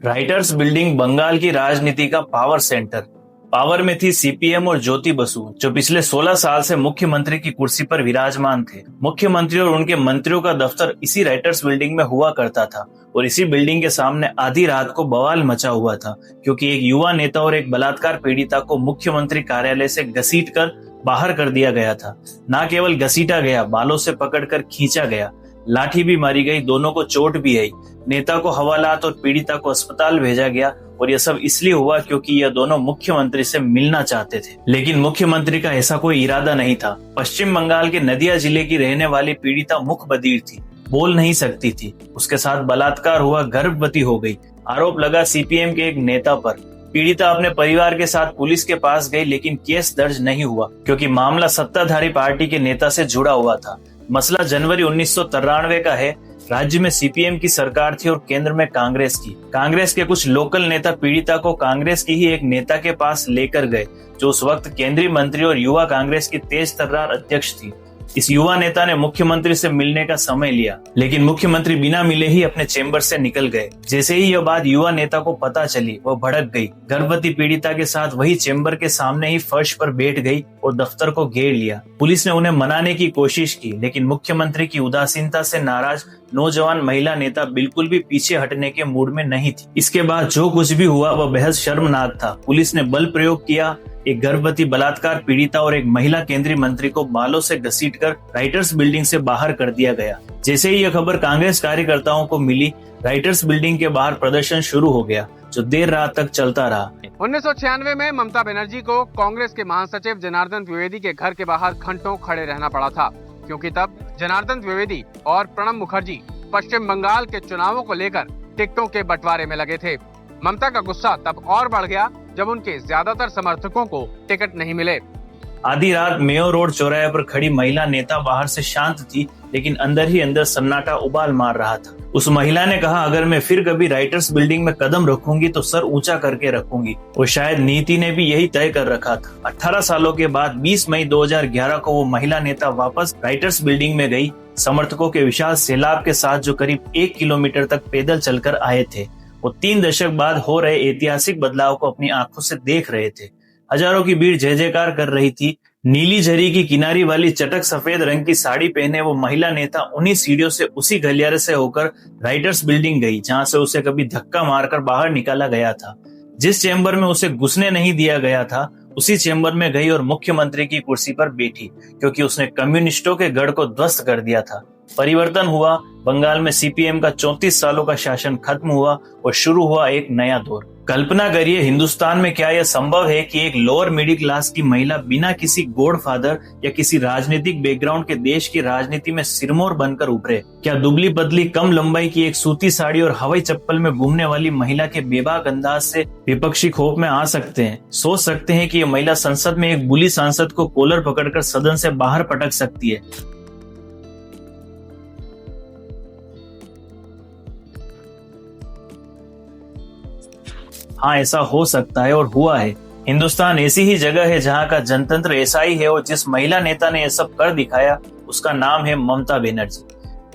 Writers building Bengal की राजनीति का पावर सेंटर। पावर में थी सीपीएम और ज्योति बसु, जो पिछले 16 साल से मुख्यमंत्री की कुर्सी पर विराजमान थे। मुख्यमंत्री और उनके मंत्रियों का दफ्तर इसी राइटर्स बिल्डिंग में हुआ करता था और इसी बिल्डिंग के सामने आधी रात को बवाल मचा हुआ था, क्योंकि एक युवा नेता और एक बलात्कार पीड़िता को मुख्यमंत्री कार्यालय से घसीटकर बाहर कर दिया गया था। न केवल घसीटा गया, बालों से पकड़कर खींचा गया, लाठी भी मारी गई, दोनों को चोट भी आई। नेता को हवालात और पीड़िता को अस्पताल भेजा गया और यह सब इसलिए हुआ क्योंकि यह दोनों मुख्यमंत्री से मिलना चाहते थे। लेकिन मुख्यमंत्री का ऐसा कोई इरादा नहीं था। पश्चिम बंगाल के नदिया जिले की रहने वाली पीड़िता मुख बधिर थी, बोल नहीं सकती थी। उसके साथ बलात्कार हुआ, गर्भवती हो गई। आरोप लगा सीपीएम के एक नेता पर। पीड़िता अपने परिवार के साथ पुलिस के पास गई, लेकिन केस दर्ज नहीं हुआ क्योंकि मामला सत्ताधारी पार्टी के नेता से जुड़ा हुआ था। मसला जनवरी 1993 का है। राज्य में सीपीएम की सरकार थी और केंद्र में कांग्रेस की। कांग्रेस के कुछ लोकल नेता पीड़िता को कांग्रेस की ही एक नेता के पास लेकर गए, जो उस वक्त केंद्रीय मंत्री और युवा कांग्रेस की तेज तर्रार अध्यक्ष थी। इस युवा नेता ने मुख्यमंत्री से मिलने का समय लिया, लेकिन मुख्यमंत्री बिना मिले ही अपने चेंबर से निकल गए। जैसे ही यह बात युवा नेता को पता चली, वह भड़क गई। गर्भवती पीड़िता के साथ वही चेंबर के सामने ही फर्श पर बैठ गई और दफ्तर को घेर लिया। पुलिस ने उन्हें मनाने की कोशिश की, लेकिन मुख्यमंत्री की उदासीनता से नाराज नौजवान महिला नेता बिल्कुल भी पीछे हटने के मूड में नहीं थी। इसके बाद जो कुछ भी हुआ वह बेहद शर्मनाक था। पुलिस ने बल प्रयोग किया। एक गर्भवती बलात्कार पीड़िता और एक महिला केंद्रीय मंत्री को बालों से घसीटकर राइटर्स बिल्डिंग से बाहर कर दिया गया। जैसे ही यह खबर कांग्रेस कार्यकर्ताओं को मिली, राइटर्स बिल्डिंग के बाहर प्रदर्शन शुरू हो गया, जो देर रात तक चलता रहा। 1996 में ममता बनर्जी को कांग्रेस के महासचिव जनार्दन द्विवेदी के घर के बाहर घंटों खड़े रहना पड़ा था, क्योंकि तब जनार्दन द्विवेदी और प्रणब मुखर्जी पश्चिम बंगाल के चुनावों को लेकर टिकटों के बंटवारे में लगे थे। ममता का गुस्सा तब और बढ़ गया जब उनके ज्यादातर समर्थकों को टिकट नहीं मिले। आधी रात मेयो रोड चौराहे पर खड़ी महिला नेता बाहर से शांत थी, लेकिन अंदर ही अंदर सन्नाटा उबाल मार रहा था। उस महिला ने कहा, अगर मैं फिर कभी राइटर्स बिल्डिंग में कदम रखूंगी तो सर ऊंचा करके रखूंगी। और शायद नीति ने भी यही तय कर रखा था। 18 सालों के बाद 20 मई 2011 को वो महिला नेता वापस राइटर्स बिल्डिंग में गई, समर्थकों के विशाल सैलाब के साथ, जो करीब 1 किलोमीटर तक पैदल चलकर आए थे। वो 3 दशक बाद हो रहे ऐतिहासिक बदलाव को अपनी आंखों से देख रहे थे। हजारों की भीड़ जय जयकार कर रही थी। नीली जरी की किनारी वाली चटक सफेद रंग की साड़ी पहने वो महिला नेता उन्हीं सीढ़ियों से, उसी गलियारे से होकर राइटर्स बिल्डिंग गई, जहां से उसे कभी धक्का मारकर बाहर निकाला गया था। जिस चेंबर में उसे घुसने नहीं दिया गया था, उसी चेंबर में गई और मुख्यमंत्री की कुर्सी पर बैठी, क्योंकि उसने कम्युनिस्टों के गढ़ को ध्वस्त कर दिया था। परिवर्तन हुआ। बंगाल में सीपीएम का 34 सालों का शासन खत्म हुआ और शुरू हुआ एक नया दौर। कल्पना करिए, हिंदुस्तान में क्या यह संभव है कि एक लोअर मिडिल क्लास की महिला बिना किसी गॉडफादर या किसी राजनीतिक बैकग्राउंड के देश की राजनीति में सिरमौर बनकर उभरे? क्या दुबली पतली कम लंबाई की एक सूती साड़ी और हवाई चप्पल में घूमने वाली महिला के बेबाक अंदाज से विपक्षी खौफ में आ सकते हैं? सोच सकते हैं कि यह महिला संसद में एक बुली सांसद को कॉलर पकड़कर सदन से बाहर पटक सकती है? हाँ, ऐसा हो सकता है और हुआ है। हिंदुस्तान ऐसी ही जगह है जहाँ का जनतंत्र ऐसा ही है, और जिस महिला नेता ने यह सब कर दिखाया उसका नाम है ममता बनर्जी।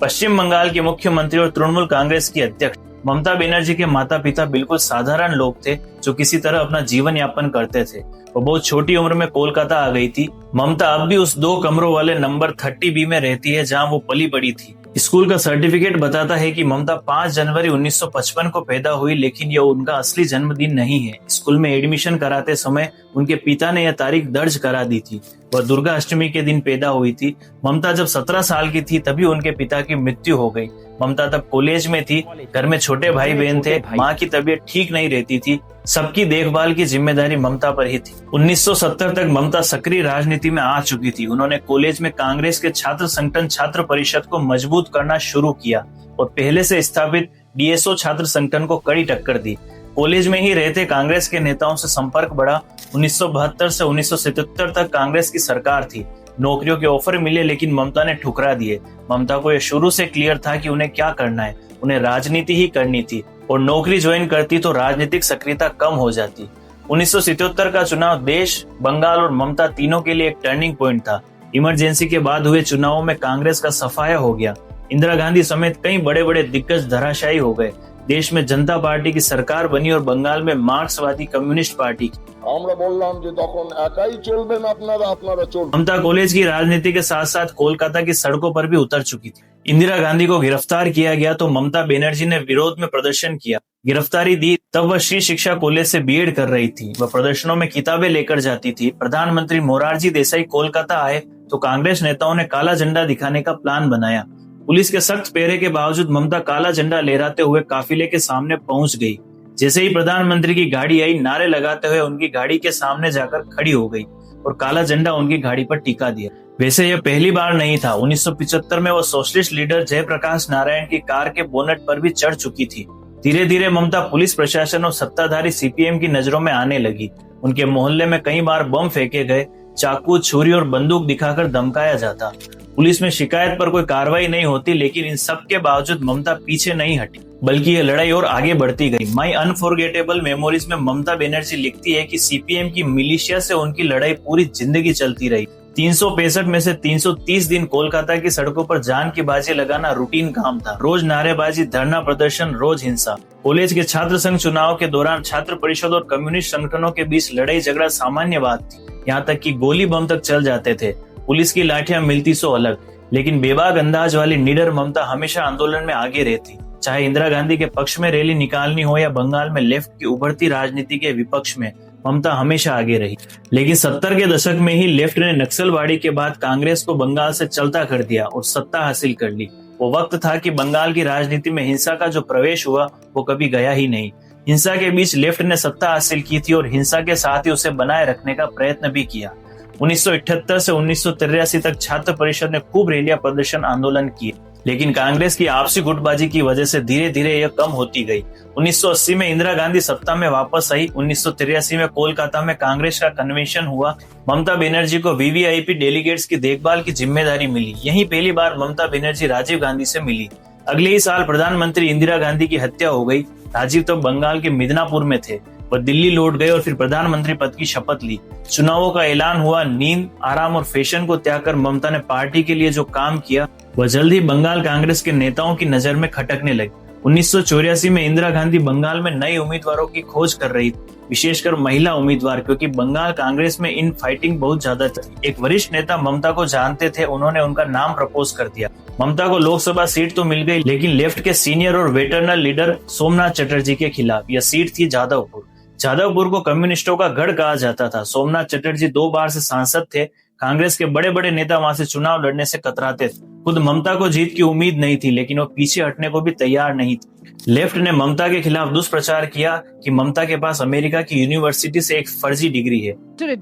पश्चिम बंगाल के मुख्यमंत्री और तृणमूल कांग्रेस की अध्यक्ष ममता बनर्जी के माता पिता बिल्कुल साधारण लोग थे, जो किसी तरह अपना जीवन यापन करते थे। वो बहुत छोटी उम्र में कोलकाता आ गई थी। ममता अब भी उस 2 कमरों वाले नंबर 30B में रहती है, जहाँ वो पली बड़ी थी। स्कूल का सर्टिफिकेट बताता है कि ममता 5 जनवरी 1955 को पैदा हुई, लेकिन यह उनका असली जन्मदिन नहीं है। स्कूल में एडमिशन कराते समय उनके पिता ने यह तारीख दर्ज करा दी थी। वह दुर्गा अष्टमी के दिन पैदा हुई थी। ममता जब 17 साल की थी तभी उनके पिता की मृत्यु हो गई। ममता तब कॉलेज में थी। घर में छोटे भाई बहन थे। माँ की तबीयत ठीक नहीं रहती थी। सबकी देखभाल की जिम्मेदारी ममता पर ही थी। 1970 तक ममता सक्रिय राजनीति में आ चुकी थी। उन्होंने कॉलेज में कांग्रेस के छात्र संगठन छात्र परिषद को मजबूत करना शुरू किया और पहले से स्थापित डीएसओ छात्र संगठन को कड़ी टक्कर दी। कॉलेज में ही रहते कांग्रेस के नेताओं से संपर्क बढ़ा। 1972 से 1977 तक कांग्रेस की सरकार थी। नौकरियों के ऑफर मिले, लेकिन ममता ने ठुकरा दिए। ममता को यह शुरू से क्लियर था कि उन्हें क्या करना है। उन्हें राजनीति ही करनी थी, और नौकरी ज्वाइन करती तो राजनीतिक सक्रियता कम हो जाती। 1977 का चुनाव देश, बंगाल और ममता तीनों के लिए एक टर्निंग पॉइंट था। इमरजेंसी के बाद हुए चुनावों में कांग्रेस का सफाया हो गया। इंदिरा गांधी समेत कई बड़े बड़े दिग्गज धराशायी हो गए। देश में जनता पार्टी की सरकार बनी और बंगाल में मार्क्सवादी कम्युनिस्ट पार्टी की। আমরা বললাম যে তখন একাই চলবেন আপনারা চলবেন। ममता कॉलेज की राजनीति के साथ साथ कोलकाता की सड़कों पर भी उतर चुकी थी। इंदिरा गांधी को गिरफ्तार किया गया तो ममता बनर्जी ने विरोध में प्रदर्शन किया। गिरफ्तारी दी तब वह श्री शिक्षा कॉलेज से बीएड कर रही थी। वह प्रदर्शनों में किताबें लेकर जाती थी। प्रधानमंत्री मोरारजी देसाई कोलकाता आए तो कांग्रेस नेताओं ने काला झंडा दिखाने का प्लान बनाया। पुलिस के सख्त पहरे के बावजूद ममता काला झंडा लहराते हुए काफिले के सामने पहुंच गई। जैसे ही प्रधानमंत्री की गाड़ी आई, नारे लगाते हुए उनकी गाड़ी के सामने जाकर खड़ी हो गई और काला झंडा उनकी गाड़ी पर टिका दिया। वैसे यह पहली बार नहीं था। 1975 में वो सोशलिस्ट लीडर जयप्रकाश नारायण की कार के बोनट पर भी चढ़ चुकी थी। धीरे धीरे ममता पुलिस प्रशासन और सत्ताधारी सीपीएम की नजरों में आने लगी। उनके मोहल्ले में कई बार बम फेंके गए, चाकू, छुरी और बंदूक दिखाकर धमकाया जाता। पुलिस में शिकायत पर कोई कार्रवाई नहीं होती, लेकिन इन सब के बावजूद ममता पीछे नहीं हटी, बल्कि ये लड़ाई और आगे बढ़ती गई। माई अनफॉरगेटेबल मेमोरीज में ममता बनर्जी लिखती है कि सीपीएम की मिलिशिया से उनकी लड़ाई पूरी जिंदगी चलती रही। 365 में से 330 दिन कोलकाता की सड़कों पर जान की बाजी लगाना रूटीन काम था। रोज नारेबाजी, धरना प्रदर्शन, रोज हिंसा। कॉलेज के छात्र संघ चुनाव के दौरान छात्र परिषद और कम्युनिस्ट संगठनों के बीच लड़ाई झगड़ा सामान्य बात थी। यहाँ तक कि गोली बम तक चल जाते थे। पुलिस की लाठियां मिलती सो अलग, लेकिन बेबाक अंदाज वाली निडर ममता हमेशा आंदोलन में आगे रहती। चाहे इंदिरा गांधी के पक्ष में रैली निकालनी हो या बंगाल में लेफ्ट की उभरती राजनीति के विपक्ष में, ममता हमेशा आगे रही। लेकिन 70 के दशक में ही लेफ्ट ने नक्सलवाड़ी के बाद कांग्रेस को बंगाल से चलता कर दिया और सत्ता हासिल कर ली। वो वक्त था कि बंगाल की राजनीति में हिंसा का जो प्रवेश हुआ वो कभी गया ही नहीं। हिंसा के बीच लेफ्ट ने सत्ता हासिल की थी और हिंसा के साथ ही उसे बनाए रखने का प्रयत्न भी किया। 1978 से 1983 तक छात्र परिषद ने खूब रैलियां, प्रदर्शन, आंदोलन किए, लेकिन कांग्रेस की आपसी गुटबाजी की वजह से धीरे धीरे यह कम होती गई। 1980 में इंदिरा गांधी सत्ता में वापस आई। 1983 में कोलकाता में कांग्रेस का कन्वेंशन हुआ। ममता बनर्जी को वीवीआईपी डेलीगेट्स की देखभाल की जिम्मेदारी मिली। यही पहली बार ममता बनर्जी राजीव गांधी से मिली। अगले ही साल प्रधानमंत्री इंदिरा गांधी की हत्या हो गई। राजीव तो बंगाल के मिदनापुर में थे। वह दिल्ली लौट गए और फिर प्रधानमंत्री पद की शपथ ली। चुनावों का ऐलान हुआ। नींद, आराम और फैशन को त्याग कर ममता ने पार्टी के लिए जो काम किया वह जल्द ही बंगाल कांग्रेस के नेताओं की नजर में खटकने लगी। 1984 में इंदिरा गांधी बंगाल में नए उम्मीदवारों की खोज कर रही थी, विशेषकर महिला उम्मीदवार, क्योंकि बंगाल कांग्रेस में इन फाइटिंग बहुत ज्यादा थी। एक वरिष्ठ नेता ममता को जानते थे, उन्होंने उनका नाम प्रपोज कर दिया। ममता को लोकसभा सीट तो मिल गई, लेकिन लेफ्ट के सीनियर और वेटरनल लीडर सोमनाथ चटर्जी के खिलाफ। यह सीट थी जादवपुर। जादवपुर को कम्युनिस्टों का गढ़ कहा जाता था। सोमनाथ चटर्जी 2 बार से सांसद थे। कांग्रेस के बड़े बड़े नेता वहां से चुनाव लड़ने से कतराते थे। खुद ममता को जीत की उम्मीद नहीं थी, लेकिन वो पीछे हटने को भी तैयार नहीं थी। लेफ्ट ने ममता के खिलाफ दुष्प्रचार किया कि ममता के पास अमेरिका की यूनिवर्सिटी से एक फर्जी डिग्री है।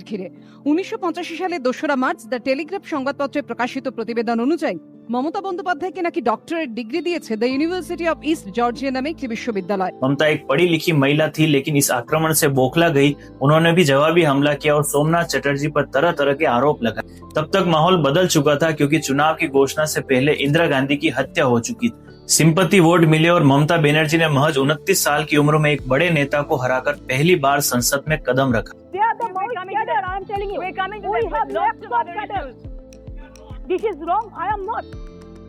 ঘিরে 1985 সালে 2রা মার্চ দ্য টেলিগ্রাফ সংবাদপত্রে প্রকাশিত প্রতিবেদন অনুযায়ী মমতা বন্দ্যোপাধ্যায়কে নাকি ডক্টরেট ডিগ্রি দিয়েছে the university of east Georgia नामे একটি বিশ্ববিদ্যালয়। ममता एक पढ़ी लिखी महिला थी, लेकिन इस आक्रमण से बौखला गई। उन्होंने भी जवाबी हमला किया और सोमनाथ चटर्जी पर तरह तरह के आरोप लगाए। तब तक माहौल बदल चुका था, क्योंकि चुनाव की घोषणा से पहले इंदिरा गांधी की हत्या हो चुकी थी। सिंपैथी वोट मिले और ममता बनर्जी ने महज 29 साल की उम्र में एक बड़े नेता को हराकर पहली बार संसद में कदम रखा। This is wrong. I am not.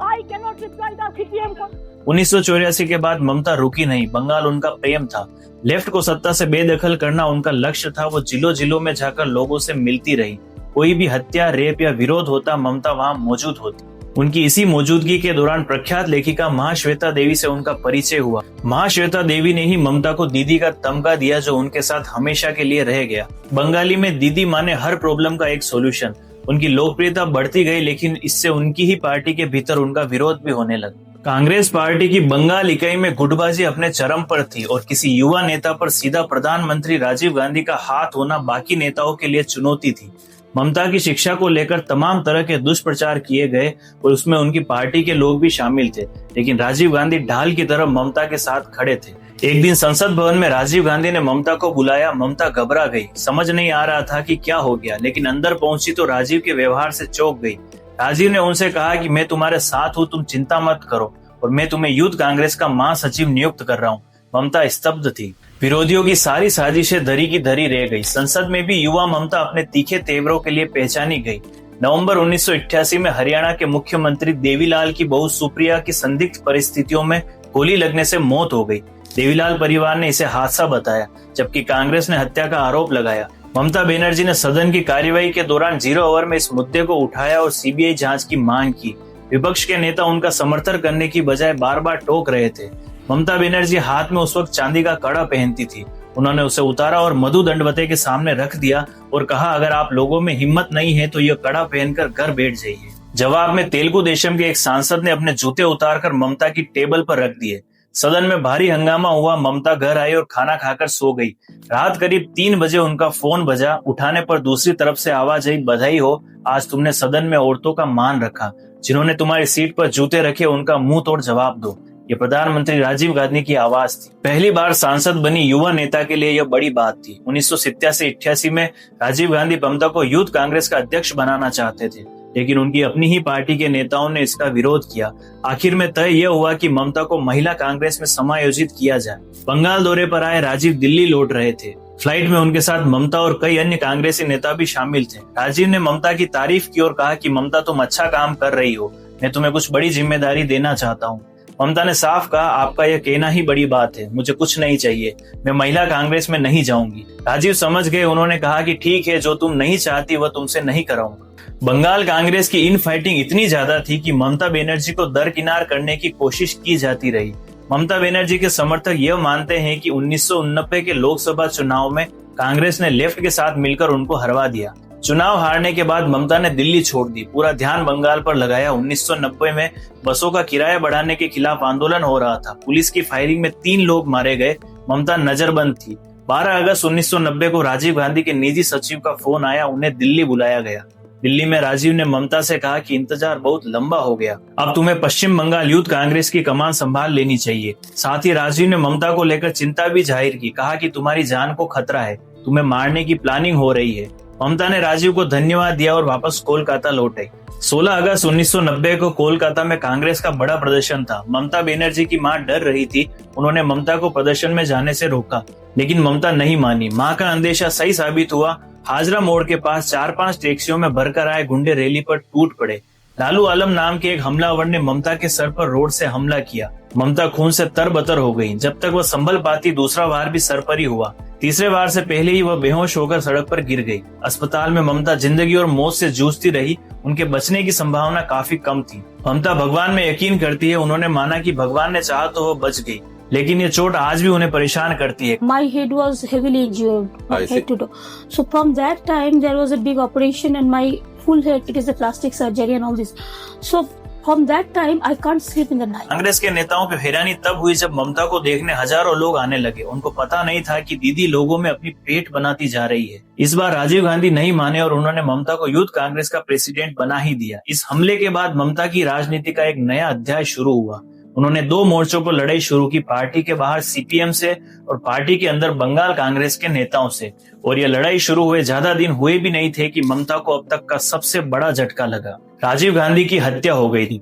I cannot reply the CPM को। 1984 के बाद ममता रुकी नहीं। बंगाल उनका प्रेम था। लेफ्ट को सत्ता से बेदखल करना उनका लक्ष्य था। वो जिलों जिलों में जाकर लोगों से मिलती रही। कोई भी हत्या, रेप या विरोध होता, ममता वहां मौजूद होती। उनकी इसी मौजूदगी के दौरान प्रख्यात लेखिका महाश्वेता देवी से उनका परिचय हुआ। महाश्वेता देवी ने ही ममता को दीदी का तमगा दिया, जो उनके साथ हमेशा के लिए रह गया। बंगाली में दीदी माने हर प्रॉब्लम का एक सॉल्यूशन। उनकी लोकप्रियता बढ़ती गई, लेकिन इससे उनकी ही पार्टी के भीतर उनका विरोध भी होने लगा। कांग्रेस पार्टी की बंगाल इकाई में गुटबाजी अपने चरम पर थी और किसी युवा नेता पर सीधा प्रधानमंत्री राजीव गांधी का हाथ होना बाकी नेताओं के लिए चुनौती थी। ममता की शिक्षा को लेकर तमाम तरह के दुष्प्रचार किए गए और उसमें उनकी पार्टी के लोग भी शामिल थे, लेकिन राजीव गांधी ढाल की तरह ममता के साथ खड़े थे। एक दिन संसद भवन में राजीव गांधी ने ममता को बुलाया। ममता घबरा गई, समझ नहीं आ रहा था कि क्या हो गया, लेकिन अंदर पहुंची तो राजीव के व्यवहार से चौंक गई। राजीव ने उनसे कहा कि मैं तुम्हारे साथ हूँ, तुम चिंता मत करो और मैं तुम्हें यूथ कांग्रेस का महासचिव नियुक्त कर रहा हूँ। ममता स्तब्ध थी। विरोधियों की सारी साजिशें धरी की धरी रह गई। संसद में भी युवा ममता अपने तीखे तेवरों के लिए पहचानी गई। नवंबर 1988 में हरियाणा के मुख्यमंत्री देवीलाल की बहू सुप्रिया की संदिग्ध परिस्थितियों में गोली लगने से मौत हो गई। देवीलाल परिवार ने इसे हादसा बताया, जबकि कांग्रेस ने हत्या का आरोप लगाया। ममता बनर्जी ने सदन की कार्यवाही के दौरान 0 ओवर में इस मुद्दे को उठाया और सीबीआई जांच की मांग की। विपक्ष के नेता उनका समर्थन करने की बजाय बार बार टोक रहे थे। ममता बनर्जी हाथ में उस वक्त चांदी का कड़ा पहनती थी। उन्होंने उसे उतारा और मधु दंडवते के सामने रख दिया और कहा, अगर आप लोगों में हिम्मत नहीं है तो यह कड़ा पहनकर घर बैठ जाइए। जवाब में तेलुगु देशम के एक सांसद ने अपने जूते उतारकर ममता की टेबल पर रख दिए। सदन में भारी हंगामा हुआ। ममता घर आई और खाना खाकर सो गई। रात करीब 3 बजे उनका फोन बजा। उठाने पर दूसरी तरफ से आवाज आई, बधाई हो, आज तुमने सदन में औरतों का मान रखा। जिन्होंने तुम्हारी सीट पर जूते रखे उनका मुंह तोड़ जवाब दो। ये प्रधानमंत्री राजीव गांधी की आवाज थी। पहली बार सांसद बनी युवा नेता के लिए यह बड़ी बात थी। 1987-88 में राजीव गांधी ममता को यूथ कांग्रेस का अध्यक्ष बनाना चाहते थे, लेकिन उनकी अपनी ही पार्टी के नेताओं ने इसका विरोध किया। आखिर में तय यह हुआ कि ममता को महिला कांग्रेस में समायोजित किया जाए। बंगाल दौरे पर आए राजीव दिल्ली लौट रहे थे। फ्लाइट में उनके साथ ममता और कई अन्य कांग्रेसी नेता भी शामिल थे। राजीव ने ममता की तारीफ की और कहा कि ममता, तुम अच्छा काम कर रही हो, मैं तुम्हें कुछ बड़ी जिम्मेदारी देना चाहता हूँ। ममता ने साफ कहा, आपका यह कहना ही बड़ी बात है, मुझे कुछ नहीं चाहिए, मैं महिला कांग्रेस में नहीं जाऊंगी। राजीव समझ गए। उन्होंने कहा कि ठीक है, जो तुम नहीं चाहती वह तुमसे नहीं कराऊंगा। बंगाल कांग्रेस की इन फाइटिंग इतनी ज्यादा थी कि ममता बनर्जी को दरकिनार करने की कोशिश की जाती रही। ममता बनर्जी के समर्थक यह मानते हैं कि 1989 के लोकसभा चुनाव में कांग्रेस ने लेफ्ट के साथ मिलकर उनको हरवा दिया। चुनाव हारने के बाद ममता ने दिल्ली छोड़ दी। पूरा ध्यान बंगाल पर लगाया। 1990 में बसों का किराया बढ़ाने के खिलाफ आंदोलन हो रहा था। पुलिस की फायरिंग में 3 लोग मारे गए। ममता नजरबंद थी। 12 अगस्त 1990 को राजीव गांधी के निजी सचिव का फोन आया, उन्हें दिल्ली बुलाया गया। दिल्ली में राजीव ने ममता से कहा कि इंतजार बहुत लंबा हो गया, अब तुम्हें पश्चिम बंगाल यूथ कांग्रेस की कमान संभाल लेनी चाहिए। साथ ही राजीव ने ममता को लेकर चिंता भी जाहिर की। कहा कि तुम्हारी जान को खतरा है, तुम्हें मारने की प्लानिंग हो रही है। ममता ने राजीव को धन्यवाद दिया और वापस कोलकाता लौट आई। 16 अगस्त 1990 को कोलकाता में कांग्रेस का बड़ा प्रदर्शन था। ममता बनर्जी की मां डर रही थी। उन्होंने ममता को प्रदर्शन में जाने से रोका, लेकिन ममता नहीं मानी। मां का अंदेशा सही साबित हुआ। हाजरा मोड़ के पास 4-5 टैक्सियों में भरकर आए गुंडे रैली पर टूट पड़े। लालू आलम नाम के एक हमलावर ने ममता के सर पर रोड से हमला किया। ममता खून से तरबतर हो गई। जब तक वह संभल पाती, दूसरा वार भी सर पर ही हुआ। तीसरे वार से पहले ही वह बेहोश होकर सड़क पर गिर गई। अस्पताल में ममता जिंदगी और मौत से जूझती रही। उनके बचने की संभावना काफी कम थी। ममता भगवान में यकीन करती है। उन्होंने माना कि भगवान ने चाहा तो वह बच गई, लेकिन ये चोट आज भी उन्हें परेशान करती है। My head was heavily injured, my head to toe. So from that time there was a big operation and my full head, it is a plastic surgery and all this. So from that time I can't sleep in the night. Congress के नेताओं को हैरानी तब हुई जब ममता को देखने हजारों लोग आने लगे। उनको पता नहीं था कि दीदी लोगों में अपनी पेट बनाती जा रही है। इस बार राजीव गांधी नहीं माने और उन्होंने ममता को यूथ कांग्रेस का प्रेसिडेंट बना ही दिया। इस हमले के बाद ममता की राजनीति का एक नया अध्याय शुरू हुआ। उन्होंने 2 मोर्चों पर लड़ाई शुरू की, पार्टी के बाहर सीपीएम से और पार्टी के अंदर बंगाल कांग्रेस के नेताओं से। और यह लड़ाई शुरू हुए ज्यादा दिन हुए भी नहीं थे कि ममता को अब तक का सबसे बड़ा झटका लगा। राजीव गांधी की हत्या हो गई थी।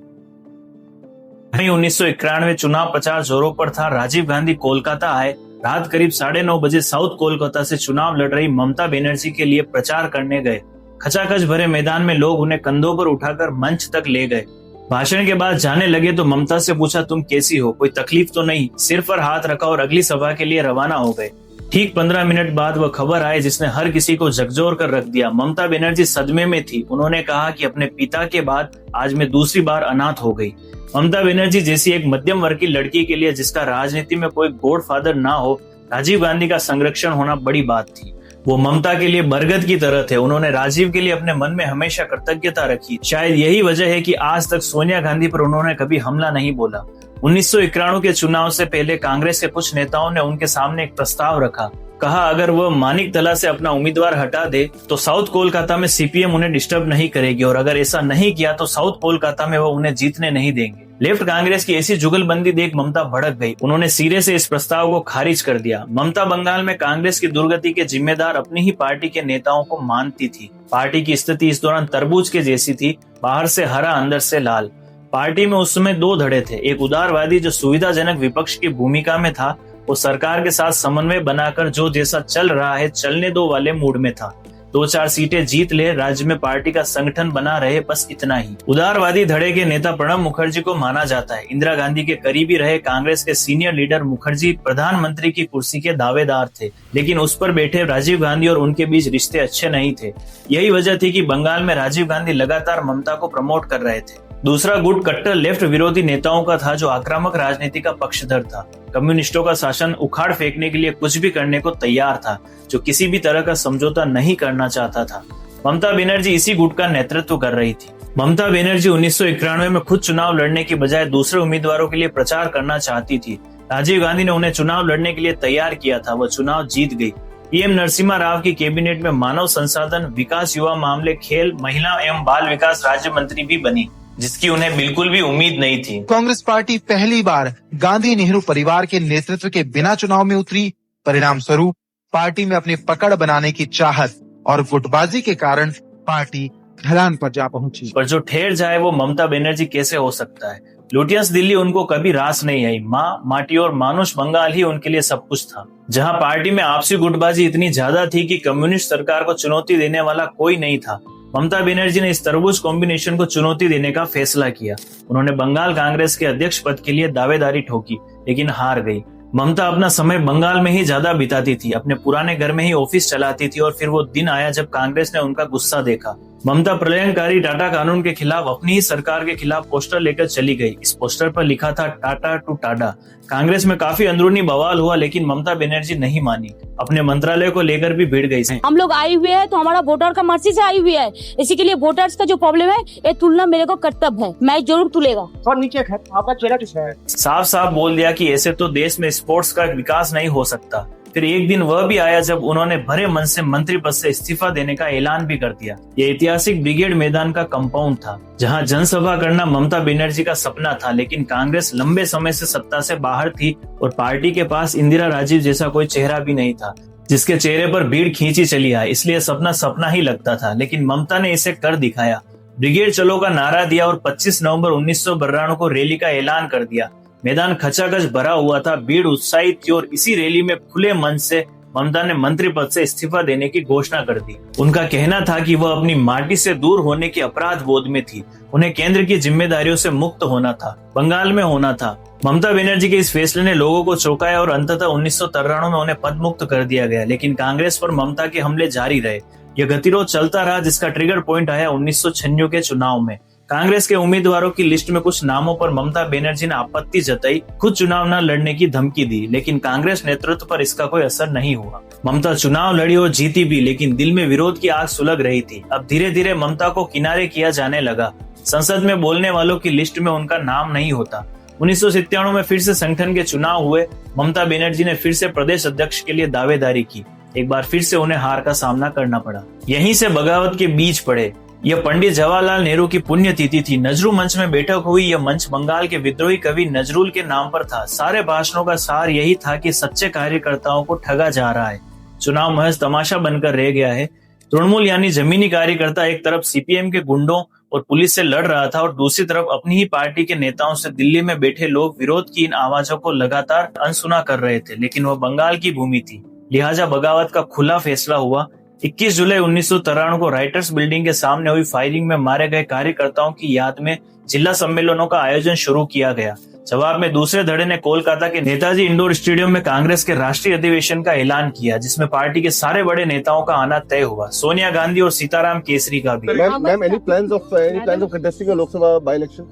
1991 चुनाव प्रचार जोरों पर था। राजीव गांधी कोलकाता आए। रात करीब 9:30 बजे साउथ कोलकाता से चुनाव लड़ रही ममता बनर्जी के लिए प्रचार करने गए। खचाखच भरे मैदान में लोग उन्हें कंधों पर उठाकर मंच तक ले गए। भाषण के बाद जाने लगे तो ममता से पूछा, तुम कैसी हो, कोई तकलीफ तो नहीं? सिर पर हाथ रखा और अगली सभा के लिए रवाना हो गए। ठीक 15 मिनट बाद वह खबर आई जिसने हर किसी को झकझोर कर रख दिया। ममता बनर्जी सदमे में थी। उन्होंने कहा कि अपने पिता के बाद आज मैं दूसरी बार अनाथ हो गई। ममता बनर्जी जैसी एक मध्यम वर्ग की लड़की के लिए, जिसका राजनीति में कोई गॉडफादर ना हो, राजीव गांधी का संरक्षण होना बड़ी बात थी। वो ममता के लिए बरगद की तरह थे। उन्होंने राजीव के लिए अपने मन में हमेशा कृतज्ञता रखी। शायद यही वजह है कि आज तक सोनिया गांधी पर उन्होंने कभी हमला नहीं बोला। 1991 के चुनाव से पहले कांग्रेस के कुछ नेताओं ने उनके सामने एक प्रस्ताव रखा। कहा अगर वह मानिकतला से अपना उम्मीदवार हटा दे तो साउथ कोलकाता में सीपीएम उन्हें डिस्टर्ब नहीं करेगी, और अगर ऐसा नहीं किया तो साउथ कोलकाता में वह उन्हें जीतने नहीं देंगे। लेफ्ट कांग्रेस की ऐसी जुगलबंदी देख ममता भड़क गई। उन्होंने सिरे से इस प्रस्ताव को खारिज कर दिया। ममता बंगाल में कांग्रेस की दुर्गति के जिम्मेदार अपनी ही पार्टी के नेताओं को मानती थी। पार्टी की स्थिति इस दौरान तरबूज के जैसी थी, बाहर से हरा अंदर से लाल। पार्टी में उस समय 2 धड़े थे। एक उदारवादी जो सुविधाजनक विपक्ष की भूमिका में था, वो सरकार के साथ समन्वय बनाकर जो जैसा चल रहा है चलने दो वाले मूड में था। 2-4 सीटें जीत ले, राज्य में पार्टी का संगठन बना रहे, बस इतना ही। उदारवादी धड़े के नेता प्रणब मुखर्जी को माना जाता है। इंदिरा गांधी के करीबी रहे कांग्रेस के सीनियर लीडर मुखर्जी प्रधानमंत्री की कुर्सी के दावेदार थे, लेकिन उस पर बैठे राजीव गांधी और उनके बीच रिश्ते अच्छे नहीं थे। यही वजह थी कि बंगाल में राजीव गांधी लगातार ममता को प्रमोट कर रहे थे। दूसरा गुट कट्टर लेफ्ट विरोधी नेताओं का था, जो आक्रामक राजनीति का पक्षधर था। कम्युनिस्टों का शासन उखाड़ फेंकने के लिए कुछ भी करने को तैयार था, जो किसी भी तरह का समझौता नहीं करना चाहता था। ममता बनर्जी इसी गुट का नेतृत्व कर रही थी। ममता बनर्जी 1991 में खुद चुनाव लड़ने की बजाय दूसरे उम्मीदवारों के लिए प्रचार करना चाहती थी। राजीव गांधी ने उन्हें चुनाव लड़ने के लिए तैयार किया था, वह चुनाव जीत गई। पीएम नरसिम्हा राव की कैबिनेट में मानव संसाधन, विकास, युवा मामले, खेल, महिला एवं बाल विकास राज्य मंत्री भी बनी, जिसकी उन्हें बिल्कुल भी उम्मीद नहीं थी। कांग्रेस पार्टी पहली बार गांधी नेहरू परिवार के नेतृत्व के बिना चुनाव में उतरी। परिणाम स्वरूप पार्टी में अपनी पकड़ बनाने की चाहत और गुटबाजी के कारण पार्टी ढलान पर जा पहुंची। पर जो ठहर जाए वो ममता बनर्जी कैसे हो सकता है। लुटियंस दिल्ली उनको कभी रास नहीं आई। माँ, माटी और मानुष बंगाल ही उनके लिए सब कुछ था। जहाँ पार्टी में आपसी गुटबाजी इतनी ज्यादा थी कि कम्युनिस्ट सरकार को चुनौती देने वाला कोई नहीं था, ममता बनर्जी ने इस तरबूज कॉम्बिनेशन को चुनौती देने का फैसला किया। उन्होंने बंगाल कांग्रेस के अध्यक्ष पद के लिए दावेदारी ठोकी, लेकिन हार गई। ममता अपना समय बंगाल में ही ज्यादा बिताती थी, अपने पुराने घर में ही ऑफिस चलाती थी, और फिर वो दिन आया जब कांग्रेस ने उनका गुस्सा देखा। ममता प्रलयंकारी टाटा कानून के खिलाफ अपनी ही सरकार के खिलाफ पोस्टर लेकर चली गई। इस पोस्टर पर लिखा था टाटा टू टाटा। कांग्रेस में काफी अंदरूनी बवाल हुआ, लेकिन ममता बनर्जी नहीं मानी। अपने मंत्रालय को लेकर भी भिड़ गई। हम लोग आए हुए हैं तो हमारा वोटर का मर्जी से आई हुई है, इसी के लिए वोटर्स का जो प्रॉब्लम है ये तुलना मेरे को कर्तव्य है, मैं जरूर तुलेगा। और नीचे आपका चेहरा किसका है? साफ साफ बोल दिया कि ऐसे तो देश में स्पोर्ट्स का विकास नहीं हो सकता। फिर एक दिन वह भी आया जब उन्होंने भरे मन से मंत्री पद से इस्तीफा देने का ऐलान भी कर दिया। ये ऐतिहासिक ब्रिगेड मैदान का कंपाउंड था, जहां जनसभा करना ममता बनर्जी का सपना था, लेकिन कांग्रेस लंबे समय से सत्ता से बाहर थी और पार्टी के पास इंदिरा राजीव जैसा कोई चेहरा भी नहीं था जिसके चेहरे पर भीड़ खींची चली आए। इसलिए सपना सपना ही लगता था, लेकिन ममता ने इसे कर दिखाया। ब्रिगेड चलो का नारा दिया और 25 नवंबर 1992 को रैली का ऐलान कर दिया। मैदान खचाखच भरा हुआ था, भीड़ उत्साहित थी और इसी रैली में खुले मन से ममता ने मंत्री पद से इस्तीफा देने की घोषणा कर दी। उनका कहना था कि वह अपनी माटी से दूर होने की अपराध बोध में थी, उन्हें केंद्र की जिम्मेदारियों से मुक्त होना था, बंगाल में होना था। ममता बनर्जी के इस फैसले ने लोगों को चौंकाया और अंततः 1993 में उन्हें पद मुक्त कर दिया गया, लेकिन कांग्रेस पर ममता के हमले जारी रहे। यह गतिरोध चलता रहा, जिसका ट्रिगर पॉइंट आया 1996 के चुनाव में। कांग्रेस के उम्मीदवारों की लिस्ट में कुछ नामों पर ममता बनर्जी ने आपत्ति जताई, खुद चुनाव न लड़ने की धमकी दी, लेकिन कांग्रेस नेतृत्व पर इसका कोई असर नहीं हुआ। ममता चुनाव लड़ी और जीती भी, लेकिन दिल में विरोध की आग सुलग रही थी। अब धीरे धीरे ममता को किनारे किया जाने लगा। संसद में बोलने वालों की लिस्ट में उनका नाम नहीं होता। 1997 में फिर से संगठन के चुनाव हुए। ममता बनर्जी ने फिर से प्रदेश अध्यक्ष के लिए दावेदारी की। एक बार फिर से उन्हें हार का सामना करना पड़ा। यहीं से बगावत के बीज पड़े। यह पंडित जवाहरलाल नेहरू की पुण्यतिथि थी। नजरू मंच में बैठक हुई। यह मंच बंगाल के विद्रोही कवि नजरुल के नाम पर था। सारे भाषणों का सार यही था कि सच्चे कार्यकर्ताओं को ठगा जा रहा है, चुनाव महज तमाशा बनकर रह गया है। तृणमूल यानी जमीनी कार्यकर्ता एक तरफ सीपीएम के गुंडों और पुलिस से लड़ रहा था और दूसरी तरफ अपनी ही पार्टी के नेताओं से दिल्ली में बैठे लोग विरोध की इन आवाजों को लगातार अनसुना कर रहे थे। लेकिन वह बंगाल की भूमि थी, लिहाजा बगावत का खुला फैसला हुआ। 21 जुलाई 1993 को राइटर्स बिल्डिंग के सामने हुई फायरिंग में मारे गए कार्यकर्ताओं की याद में जिला सम्मेलनों का आयोजन शुरू किया गया। जवाब में दूसरे धड़े ने कोलकाता के नेताजी इंडोर स्टेडियम में कांग्रेस के राष्ट्रीय अधिवेशन का ऐलान किया, जिसमें पार्टी के सारे बड़े नेताओं का आना तय हुआ, सोनिया गांधी और सीताराम केसरी का भी। Ma'am any plans of contesting Lok Sabha by election?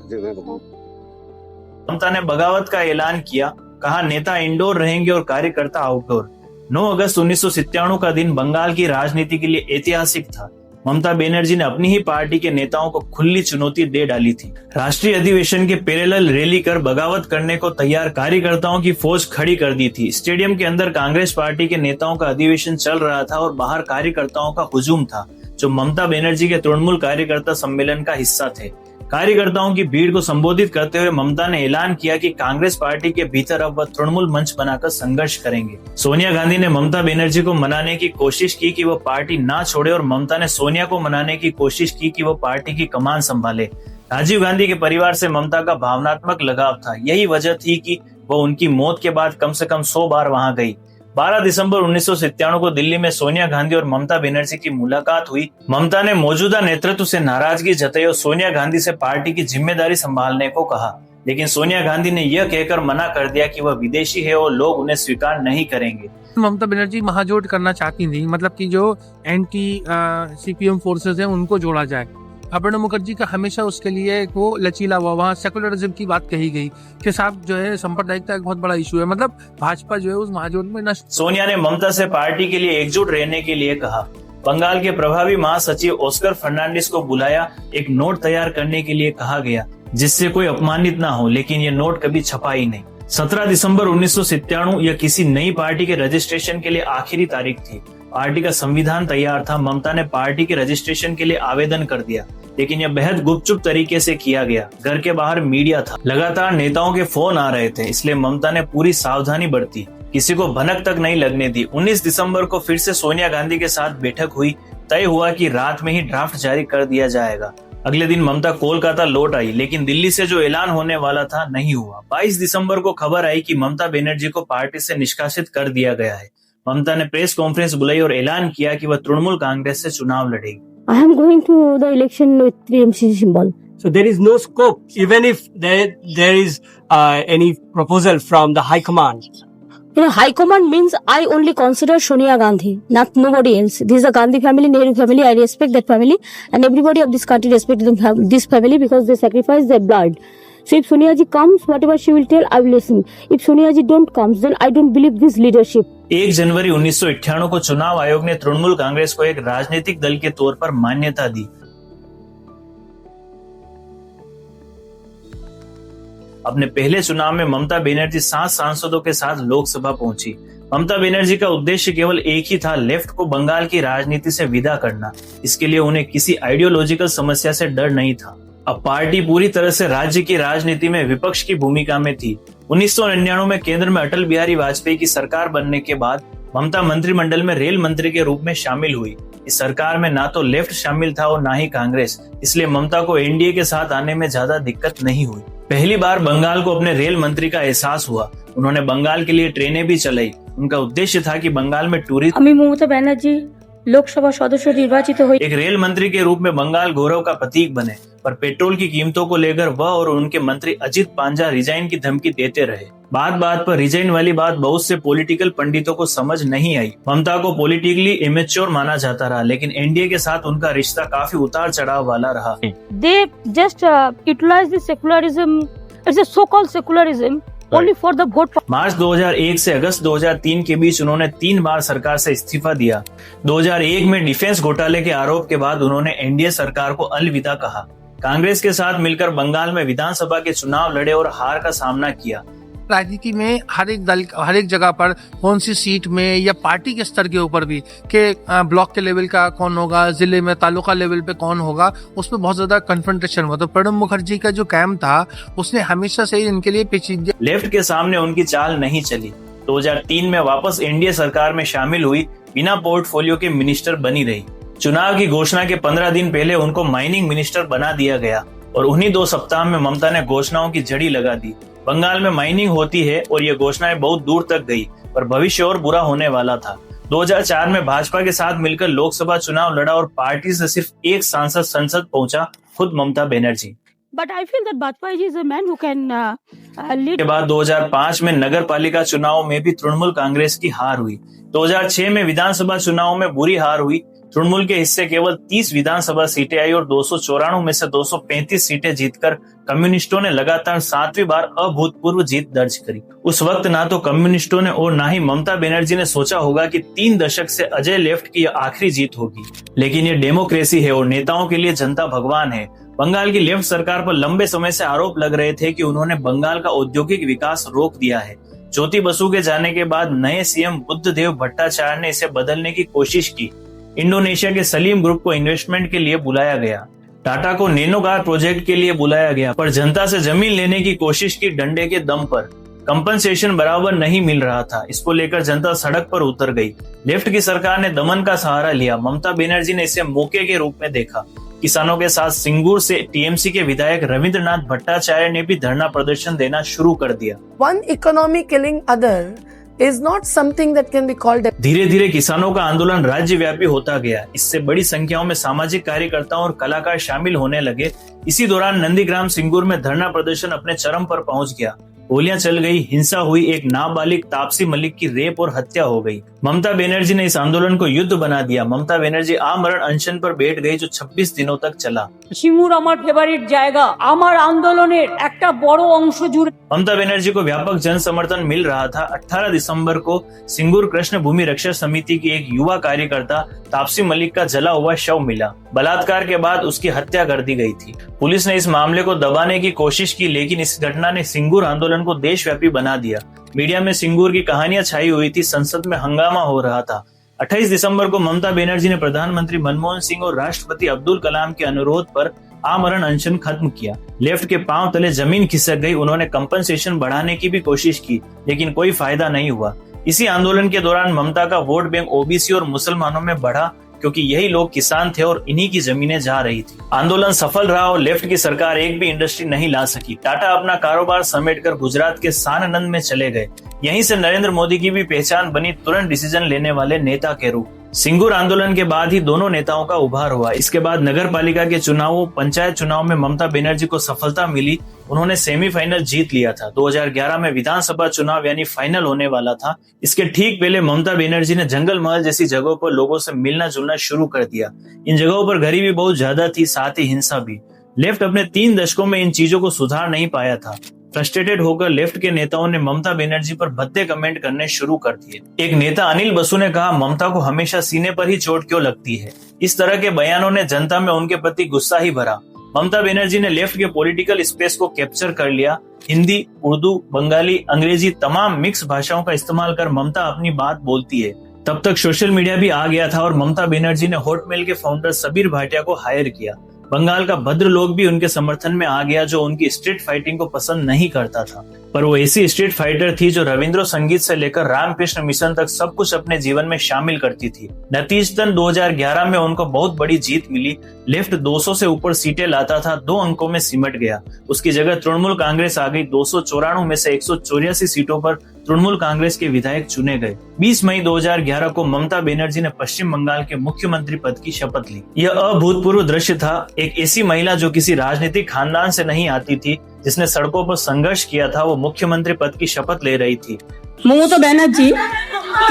Mamata ने बगावत का ऐलान किया, कहा नेता इंडोर रहेंगे और कार्यकर्ता आउटडोर। 9 अगस्त 1997 का दिन बंगाल की राजनीति के लिए ऐतिहासिक था। ममता बनर्जी ने अपनी ही पार्टी के नेताओं को खुली चुनौती दे डाली थी। राष्ट्रीय अधिवेशन के पैरेलल रैली कर बगावत करने को तैयार कार्यकर्ताओं की फौज खड़ी कर दी थी। स्टेडियम के अंदर कांग्रेस पार्टी के नेताओं का अधिवेशन चल रहा था और बाहर कार्यकर्ताओं का हुजूम था, जो ममता बनर्जी के तृणमूल कार्यकर्ता सम्मेलन का हिस्सा थे। कार्यकर्ताओं की भीड़ को संबोधित करते हुए ममता ने ऐलान किया कि कांग्रेस पार्टी के भीतर अब वह तृणमूल मंच बनाकर संघर्ष करेंगे। सोनिया गांधी ने ममता बनर्जी को मनाने की कोशिश की कि वह पार्टी ना छोड़े और ममता ने सोनिया को मनाने की कोशिश की कि वह पार्टी की कमान संभाले। राजीव गांधी के परिवार से ममता का भावनात्मक लगाव था। यही वजह थी कि वह उनकी मौत के बाद कम से कम 100 बार वहां गई। 12 दिसंबर 1997 को दिल्ली में सोनिया गांधी और ममता बनर्जी की मुलाकात हुई। ममता ने मौजूदा नेतृत्व से नाराजगी जताई और सोनिया गांधी से पार्टी की जिम्मेदारी संभालने को कहा, लेकिन सोनिया गांधी ने यह कहकर मना कर दिया कि वह विदेशी है और लोग उन्हें स्वीकार नहीं करेंगे। ममता बनर्जी महाजोट करना चाहती थी, मतलब कि जो एंटी सीपीएम फोर्सेस हैं उनको जोड़ा जाए। प्रणब मुखर्जी का हमेशा उसके लिए वो लचीला हुआ, वहाँ सेकुलरिज्म की बात कही गई कि साहब जो है सांप्रदायिकता एक बहुत बड़ा इशू है, मतलब भाजपा जो है उस महाजोट में न। सोनिया ने ममता से पार्टी के लिए एकजुट रहने के लिए कहा। बंगाल के प्रभावी महासचिव ऑस्कर फर्नांडिस को बुलाया, एक नोट तैयार करने के लिए कहा गया जिससे कोई अपमानित ना हो, लेकिन ये नोट कभी छपा ही नहीं। 17 दिसंबर 1997 यह किसी नई पार्टी के रजिस्ट्रेशन के लिए आखिरी तारीख थी। पार्टी का संविधान तैयार था। ममता ने पार्टी के रजिस्ट्रेशन के लिए आवेदन कर दिया, लेकिन यह बेहद गुपचुप तरीके से किया गया। घर के बाहर मीडिया था, लगातार नेताओं के फोन आ रहे थे, इसलिए ममता ने पूरी सावधानी बरती, किसी को भनक तक नहीं लगने दी। 19 दिसंबर को फिर से सोनिया गांधी के साथ बैठक हुई। तय हुआ कि रात में ही ड्राफ्ट जारी कर दिया जाएगा। अगले दिन ममता कोलकाता लौट आई, लेकिन दिल्ली से जो ऐलान होने वाला था नहीं हुआ। 22 दिसंबर को खबर आई कि ममता बनर्जी को पार्टी से निष्कासित कर दिया गया है। ममता ने प्रेस कॉन्फ्रेंस बुलाई और ऐलान किया कि वह तृणमूल कांग्रेस से चुनाव लड़ेगी। I am going to the election with 3MC symbol. So there is no scope, even if there is any proposal from the High Command. You know, High Command means I only consider Sonia Gandhi, not nobody else. This is a Gandhi family, Nehru family. I respect that family, and everybody of this country respects this family because they sacrifice their blood. So if Sonia ji comes, whatever she will tell, I will listen. If Sonia ji don't comes, then I don't believe this leadership. 1 जनवरी 1998 को चुनाव आयोग ने तृणमूल कांग्रेस को एक राजनीतिक दल के तौर पर मान्यता दी। अपने पहले चुनाव में ममता बनर्जी 7 सांसदों के साथ लोकसभा पहुंची। ममता बनर्जी का उद्देश्य केवल एक ही था, लेफ्ट को बंगाल की राजनीति से विदा करना। इसके लिए उन्हें किसी आइडियोलॉजिकल समस्या से डर नहीं था। अब पार्टी पूरी तरह से राज्य की राजनीति में विपक्ष की भूमिका में थी। 1999 में केंद्र में अटल बिहारी वाजपेयी की सरकार बनने के बाद ममता मंत्रिमंडल में रेल मंत्री के रूप में शामिल हुई। इस सरकार में ना तो लेफ्ट शामिल था और ना ही कांग्रेस, इसलिए ममता को एनडीए के साथ आने में ज्यादा दिक्कत नहीं हुई। पहली बार बंगाल को अपने रेल मंत्री का एहसास हुआ। उन्होंने बंगाल के लिए ट्रेनें भी चलाई। उनका उद्देश्य था कि बंगाल में टूरिज्म। ममता बनर्जी लोकसभा सदस्य निर्वाचित हुई। एक रेल मंत्री के रूप में बंगाल गौरव का प्रतीक बने, पर पेट्रोल की कीमतों को लेकर वह और उनके मंत्री अजित पांजा रिजाइन की धमकी देते रहे। बात बात पर रिजाइन वाली बात बहुत से पॉलिटिकल पंडितों को समझ नहीं आई। ममता को पॉलिटिकली इमेच्योर माना जाता रहा, लेकिन एनडीए के साथ उनका रिश्ता काफी उतार चढ़ाव वाला रहा। They just utilize the secularism. It's a so-called secularism only for the vote. मार्च 2001 से अगस्त 2003 के बीच उन्होंने 3 बार सरकार से इस्तीफा दिया। 2001 में डिफेंस घोटाले के आरोप के बाद उन्होंने एनडीए सरकार को अलविदा कहा। कांग्रेस के साथ मिलकर बंगाल में विधानसभा के चुनाव लड़े और हार का सामना किया। राजनीति में हर एक दल, हर एक जगह पर कौन सी सीट में या पार्टी के स्तर के ऊपर भी कि ब्लॉक के लेवल का कौन होगा, जिले में तालुका लेवल पे कौन होगा, उसमें बहुत ज्यादा कन्फ्रंटेशन हुआ। तो प्रणब मुखर्जी का जो कैंप था उसने हमेशा से इनके लिए पेचीदा। लेफ्ट के सामने उनकी चाल नहीं चली। 2003 में वापस एनडीए सरकार में शामिल हुई, बिना पोर्टफोलियो के मिनिस्टर बनी रही। चुनाव की घोषणा के 15 दिन पहले उनको माइनिंग मिनिस्टर बना दिया गया और उन्हीं 2 सप्ताह में ममता ने घोषणाओं की झड़ी लगा दी। बंगाल में माइनिंग होती है और ये घोषणाएं बहुत दूर तक गई, पर भविष्य और बुरा होने वाला था। 2004 में भाजपा के साथ मिलकर लोकसभा चुनाव लड़ा और पार्टी से सिर्फ एक सांसद संसद पहुंचा, खुद Mamata Banerjee. But I feel that Bajpayee is a man who can lead. के बाद 2005 में नगर पालिका चुनाव में भी तृणमूल कांग्रेस की हार हुई। 2006 में विधानसभा चुनाव में बुरी हार हुई। तृणमूल के हिस्से केवल 30 विधानसभा सीटें आई और 294 में से 235 सीटें जीतकर कम्युनिस्टों ने लगातार 7वीं बार अभूतपूर्व जीत दर्ज करी। उस वक्त ना तो कम्युनिस्टों ने और ना ही ममता बनर्जी ने सोचा होगा कि 3 दशक से अजय लेफ्ट की यह आखिरी जीत होगी, लेकिन ये डेमोक्रेसी है और नेताओं के लिए जनता भगवान है। बंगाल की लेफ्ट सरकार पर लंबे समय से आरोप लग रहे थे कि उन्होंने बंगाल का औद्योगिक विकास रोक दिया है। ज्योति बसु के जाने के बाद नए सीएम बुद्धदेव भट्टाचार्य ने इसे बदलने की कोशिश की। इंडोनेशिया के सलीम ग्रुप को इन्वेस्टमेंट के लिए बुलाया गया, टाटा को नैनो कार प्रोजेक्ट के लिए बुलाया गया, पर जनता से जमीन लेने की कोशिश की डंडे के दम पर। कंपनसेशन बराबर नहीं मिल रहा था, इसको लेकर जनता सड़क पर उतर गई। लेफ्ट की सरकार ने दमन का सहारा लिया। ममता बनर्जी ने इसे मौके के रूप में देखा। किसानों के साथ सिंगूर से टीएमसी के विधायक रविंद्रनाथ भट्टाचार्य ने भी धरना प्रदर्शन देना शुरू कर दिया। One economy killing other, is not something that can be called a धीरे धीरे किसानों का आंदोलन राज्यव्यापी होता गया। इससे बड़ी संख्याओं में सामाजिक कार्यकर्ताओं और कलाकार शामिल होने लगे। इसी दौरान नंदीग्राम सिंगूर में धरना प्रदर्शन अपने चरम पर पहुंच गया। गोलियां चल गई, हिंसा हुई, एक नाबालिग तापसी मलिक की रेप और हत्या हो गई। ममता बनर्जी ने इस आंदोलन को युद्ध बना दिया। ममता बनर्जी आमरण अनशन पर बैठ गई जो 26 दिनों तक चला। সিঙ্গুর আমার ফেভারিট জায়গা, আমার আন্দোলনের একটা বড় অংশ জুড়ে। ममता बनर्जी को व्यापक जन समर्थन मिल रहा था। 18 दिसंबर को सिंगूर कृष्ण भूमि रक्षा समिति की एक युवा कार्यकर्ता तापसी मलिक का जला हुआ शव मिला। बलात्कार के बाद उसकी हत्या कर दी गई थी। पुलिस ने इस मामले को दबाने की कोशिश की, लेकिन इस घटना ने सिंगूर आंदोलन को देशव्यापी बना दिया। मीडिया में सिंगूर की कहानियां छाई हुई थी, संसद में हंगामा हो रहा था। 28 दिसंबर को ममता बनर्जी ने प्रधानमंत्री मनमोहन सिंह और राष्ट्रपति अब्दुल कलाम के अनुरोध पर आमरण अनशन खत्म किया। लेफ्ट के पांव तले जमीन खिसक गई। उन्होंने कंपनसेशन बढ़ाने की भी कोशिश की, लेकिन कोई फायदा नहीं हुआ। इसी आंदोलन के दौरान ममता का वोट बैंक ओबीसी और मुसलमानों में बढ़ा, क्योंकि यही लोग किसान थे और इन्हीं की जमीनें जा रही थी। आंदोलन सफल रहा और लेफ्ट की सरकार एक भी इंडस्ट्री नहीं ला सकी। टाटा अपना कारोबार समेटकर गुजरात के सानंद में चले गए। यहीं से नरेंद्र मोदी की भी पहचान बनी तुरंत डिसीजन लेने वाले नेता के रूप। सिंगूर आंदोलन के बाद ही दोनों नेताओं का उभार हुआ। इसके बाद नगर पालिका के चुनावों, पंचायत चुनाव में ममता बनर्जी को सफलता मिली। उन्होंने सेमीफाइनल जीत लिया था। 2011 में विधानसभा चुनाव यानी फाइनल होने वाला था। इसके ठीक पहले ममता बनर्जी ने जंगल महल जैसी जगहों पर लोगों से मिलना जुलना शुरू कर दिया। इन जगहों पर गरीबी बहुत ज्यादा थी, साथ ही हिंसा भी। लेफ्ट अपने 3 दशकों में इन चीजों को सुधार नहीं पाया था। फ्रस्ट्रेटेड होकर लेफ्ट के नेताओं ने ममता बनर्जी पर भद्दे कमेंट करने शुरू कर दिए। एक नेता अनिल बसु ने कहा, ममता को हमेशा सीने पर ही चोट क्यों लगती है। इस तरह के बयानों ने जनता में उनके प्रति गुस्सा ही भरा। ममता बनर्जी ने लेफ्ट के पॉलिटिकल स्पेस को कैप्चर कर लिया। हिंदी, उर्दू, बंगाली, अंग्रेजी तमाम मिक्स भाषाओं का इस्तेमाल कर ममता अपनी बात बोलती है। तब तक सोशल मीडिया भी आ गया था और ममता बनर्जी ने हॉटमेल के फाउंडर सबीर भाटिया को हायर किया। बंगाल का भद्र लोग भी उनके समर्थन में आ गया, जो उनकी स्ट्रीट फाइटिंग को पसंद नहीं करता था। पर वो ऐसी स्ट्रीट फाइटर थी जो रविंद्र संगीत से लेकर रामकृष्ण मिशन तक सब कुछ अपने जीवन में शामिल करती थी। नतीजतन 2011 में उनको बहुत बड़ी जीत मिली। लेफ्ट 200 से ऊपर सीटें लाता था, 2 अंकों में सिमट गया। उसकी जगह तृणमूल कांग्रेस आ गई। 294 में से 184 सीटों पर तृणमूल कांग्रेस के विधायक चुने गए। 20 मई 2011 को ममता बनर्जी ने पश्चिम बंगाल के मुख्यमंत्री पद की शपथ ली। यह अभूतपूर्व दृश्य था। एक ऐसी महिला जो किसी राजनीतिक खानदान से नहीं आती थी, जिसने सड़कों पर संघर्ष किया था, वो मुख्यमंत्री पद की शपथ ले रही थी। ममता बनर्जी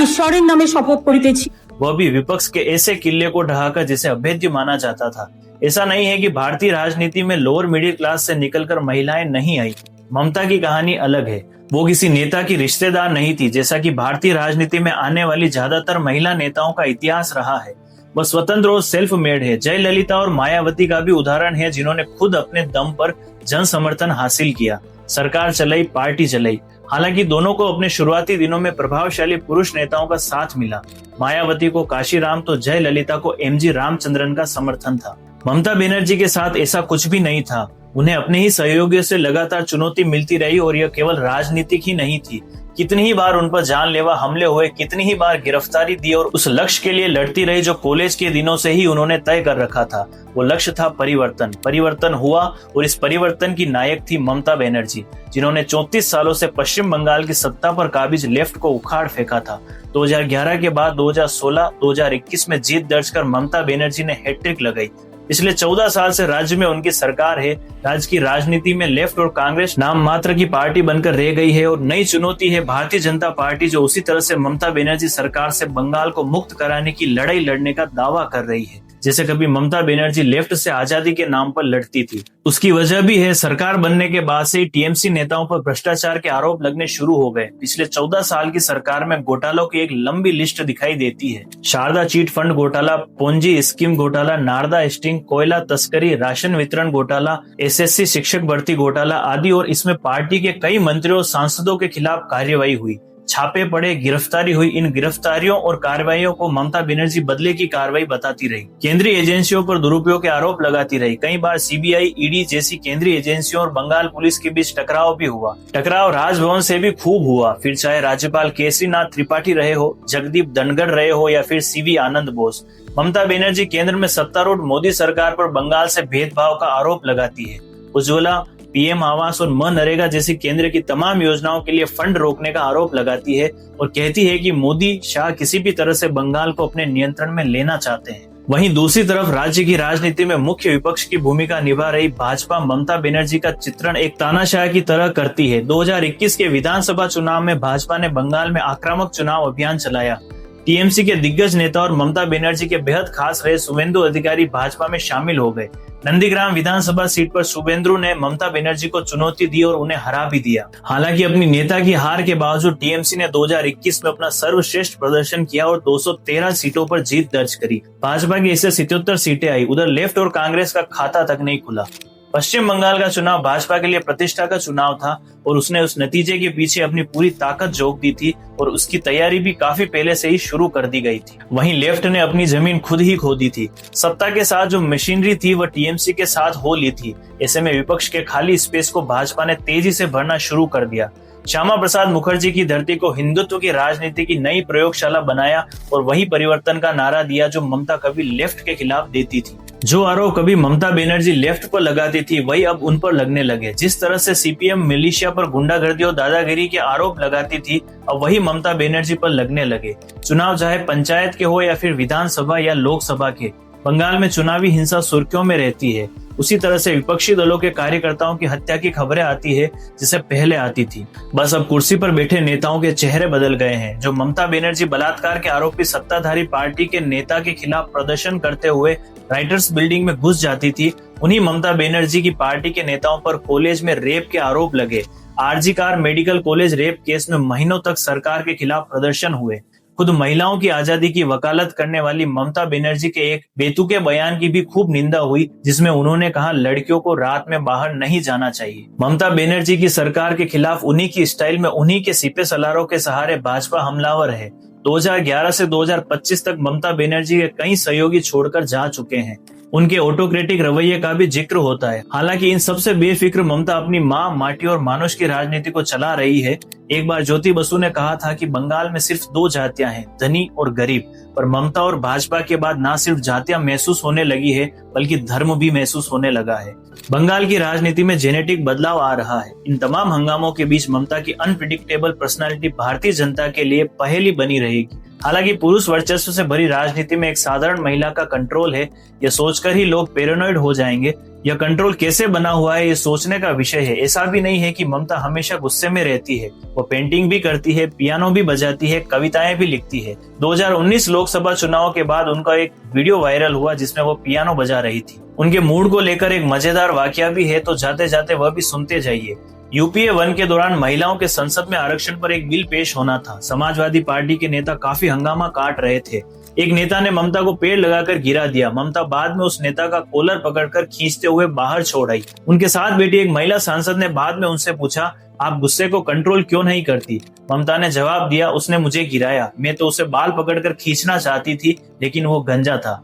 ईश्वरेर नामे शपथ करितेछि। वह भी विपक्ष के ऐसे किले को ढहाकर जिसे अभेद्य माना जाता था। ऐसा नहीं है कि भारतीय राजनीति में लोअर मिडिल क्लास से निकलकर महिलाएं नहीं आई। ममता की कहानी अलग है। वो किसी नेता की रिश्तेदार नहीं थी, जैसा कि भारतीय राजनीति में आने वाली ज्यादातर महिला नेताओं का इतिहास रहा है। वह स्वतंत्र और सेल्फ मेड है। जयललिता और मायावती का भी उदाहरण है, जिन्होंने खुद अपने दम पर जन समर्थन हासिल किया, सरकार चलाई, पार्टी चलाई। हालांकि दोनों को अपने शुरुआती दिनों में प्रभावशाली पुरुष नेताओं का साथ मिला। मायावती को काशीराम तो जयललिता को एमजी रामचंद्रन का समर्थन था। ममता बनर्जी के साथ ऐसा कुछ भी नहीं था। उन्हें अपने ही सहयोगियों से लगातार चुनौती मिलती रही और यह केवल राजनीतिक ही नहीं थी। कितनी ही बार उन पर जानलेवा हमले हुए, कितनी ही बार गिरफ्तारी दी और उस लक्ष्य के लिए लड़ती रही जो कॉलेज के दिनों से ही उन्होंने तय कर रखा था। वो लक्ष्य था परिवर्तन। परिवर्तन हुआ और इस परिवर्तन की नायक थी ममता बनर्जी, जिन्होंने 34 सालों से पश्चिम बंगाल की सत्ता पर काबिज लेफ्ट को उखाड़ फेंका था। 2011 के बाद 2016-2021 में जीत दर्ज कर ममता बनर्जी ने हैट्रिक लगाई। पिछले 14 साल से राज्य में उनकी सरकार है। राज्य की राजनीति में लेफ्ट और कांग्रेस नाम मात्र की पार्टी बनकर रह गई है और नई चुनौती है भारतीय जनता पार्टी, जो उसी तरह से ममता बनर्जी सरकार से बंगाल को मुक्त कराने की लड़ाई लड़ने का दावा कर रही है, जैसे कभी ममता बनर्जी लेफ्ट से आजादी के नाम पर लड़ती थी। उसकी वजह भी है, सरकार बनने के बाद से टीएमसी नेताओं पर भ्रष्टाचार के आरोप लगने शुरू हो गए। पिछले 14 साल की सरकार में घोटालों की एक लंबी लिस्ट दिखाई देती है। शारदा चिट फंड घोटाला, पोंजी स्कीम घोटाला, नारदा स्टिंग, कोयला तस्करी, राशन वितरण घोटाला, एसएससी शिक्षक भर्ती घोटाला आदि। और इसमें पार्टी के कई मंत्रियों और सांसदों के खिलाफ कार्रवाई हुई, छापे पड़े, गिरफ्तारी हुई। इन गिरफ्तारियों और कार्रवाइयों को ममता बनर्जी बदले की कार्रवाई बताती रही। केंद्रीय एजेंसियों पर दुरुपयोग के आरोप लगाती रही। कई बार सीबीआई, ईडी जैसी केंद्रीय एजेंसियों और बंगाल पुलिस के बीच टकराव भी हुआ। टकराव राजभवन से भी खूब हुआ, फिर चाहे राज्यपाल केसरीनाथ त्रिपाठी रहे हो, जगदीप धनखड़ रहे हो या फिर सीवी आनंद बोस। ममता बनर्जी केंद्र में सत्तारूढ़ मोदी सरकार पर बंगाल से भेदभाव का आरोप लगाती है। उज्ज्वला, पीएम आवास और मनरेगा जैसी केंद्र की तमाम योजनाओं के लिए फंड रोकने का आरोप लगाती है और कहती है कि मोदी शाह किसी भी तरह से बंगाल को अपने नियंत्रण में लेना चाहते हैं। वहीं दूसरी तरफ राज्य की राजनीति में मुख्य विपक्ष की भूमिका निभा रही भाजपा ममता बनर्जी का चित्रण एक तानाशाह की तरह करती है। 2021 के विधानसभा चुनाव में भाजपा ने बंगाल में आक्रामक चुनाव अभियान चलाया। टीएमसी के दिग्गज नेता और ममता बनर्जी के बेहद खास रहे शुभेंदु अधिकारी भाजपा में शामिल हो गए। नंदीग्राम विधानसभा सीट पर शुभेंदु ने ममता बनर्जी को चुनौती दी और उन्हें हरा भी दिया। हालांकि अपनी नेता की हार के बावजूद टीएमसी ने 2021 में अपना सर्वश्रेष्ठ प्रदर्शन किया और 213 सीटों पर जीत दर्ज करी। भाजपा की इससे 77 सीटें आई। उधर लेफ्ट और कांग्रेस का खाता तक नहीं खुला। पश्चिम बंगाल का चुनाव भाजपा के लिए प्रतिष्ठा का चुनाव था और उसने उस नतीजे के पीछे अपनी पूरी ताकत झोंक दी थी और उसकी तैयारी भी काफी पहले से ही शुरू कर दी गई थी। वहीं लेफ्ट ने अपनी जमीन खुद ही खो दी थी। सत्ता के साथ जो मशीनरी थी वह टीएमसी के साथ हो ली थी। ऐसे में विपक्ष के खाली स्पेस को भाजपा ने तेजी से भरना शुरू कर दिया। श्यामा प्रसाद मुखर्जी की धरती को हिंदुत्व की राजनीति की नई प्रयोगशाला बनाया और वही परिवर्तन का नारा दिया जो ममता कभी लेफ्ट के खिलाफ देती थी। जो आरोप कभी ममता बनर्जी लेफ्ट पर लगाती थी वही अब उन पर लगने लगे। जिस तरह से सीपीएम मिलिशिया पर गुंडागर्दी और दादागिरी के आरोप लगाती थी अब वही ममता बनर्जी पर लगने लगे। चुनाव चाहे पंचायत के हो या फिर विधानसभा या लोकसभा के, बंगाल में चुनावी हिंसा सुर्खियों में रहती है। उसी तरह से विपक्षी दलों के कार्यकर्ताओं की हत्या की खबरें आती है जैसे पहले आती थी। बस अब कुर्सी पर बैठे नेताओं के चेहरे बदल गए हैं। जो ममता बनर्जी बलात्कार के आरोपी सत्ताधारी पार्टी के नेता के खिलाफ प्रदर्शन करते हुए राइटर्स बिल्डिंग में घुस जाती थी, उन्हीं ममता बनर्जी की पार्टी के नेताओं पर कॉलेज में रेप के आरोप लगे। RG Kar medical college rape case में महीनों तक सरकार के खिलाफ प्रदर्शन हुए। खुद महिलाओं की आजादी की वकालत करने वाली ममता बनर्जी के एक बेतुके बयान की भी खूब निंदा हुई जिसमें उन्होंने कहा लड़कियों को रात में बाहर नहीं जाना चाहिए। ममता बनर्जी की सरकार के खिलाफ उन्हीं की स्टाइल में उन्हीं के सिपे सलारों के सहारे भाजपा हमलावर है। 2011 से 2025 तक ममता बनर्जी के कई सहयोगी छोड़कर जा चुके हैं। उनके ऑटोक्रेटिक रवैये का भी जिक्र होता है। हालांकि इन सबसे बेफिक्र ममता अपनी माँ, माटी और मानुष की राजनीति को चला रही है। एक बार ज्योति बसु ने कहा था कि बंगाल में सिर्फ 2 जातियां हैं, धनी और गरीब। पर ममता और भाजपा के बाद न सिर्फ जातियां महसूस होने लगी है बल्कि धर्म भी महसूस होने लगा है। बंगाल की राजनीति में जेनेटिक बदलाव आ रहा है। इन तमाम हंगामों के बीच ममता की अनप्रिडिक्टेबल पर्सनालिटी भारतीय जनता के लिए पहेली बनी रहेगी। हालांकि पुरुष वर्चस्व से भरी राजनीति में एक साधारण महिला का कंट्रोल है, यह सोचकर ही लोग पैरानॉइड हो जाएंगे। यह कंट्रोल कैसे बना हुआ है ये सोचने का विषय है। ऐसा भी नहीं है कि ममता हमेशा गुस्से में रहती है। वो पेंटिंग भी करती है, पियानो भी बजाती है, कविताएं भी लिखती है। 2019 लोकसभा चुनाव के बाद उनका एक वीडियो वायरल हुआ जिसमें वो पियानो बजा रही थी। उनके मूड को लेकर एक मजेदार वाकया भी है, तो जाते जाते वह भी सुनते जाइए। यूपीए 1 के दौरान महिलाओं के संसद में आरक्षण पर एक बिल पेश होना था। समाजवादी पार्टी के नेता काफी हंगामा काट रहे थे। एक नेता ने ममता को पेड़ लगाकर गिरा दिया। ममता बाद में उस नेता का कॉलर पकड़कर खींचते हुए बाहर छोड़ आई। उनके साथ बैठी एक महिला सांसद ने बाद में उनसे पूछा, आप गुस्से को कंट्रोल क्यों नहीं करती? ममता ने जवाब दिया, उसने मुझे गिराया, मैं तो उसे बाल पकड़कर खींचना चाहती थी लेकिन वो गंजा था।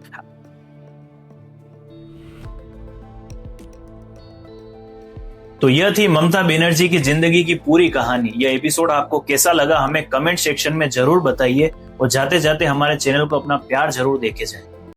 तो यह थी ममता बनर्जी की जिंदगी की पूरी कहानी। यह एपिसोड आपको कैसा लगा हमें कमेंट सेक्शन में जरूर बताइए और जाते जाते हमारे चैनल को अपना प्यार जरूर देके जाए।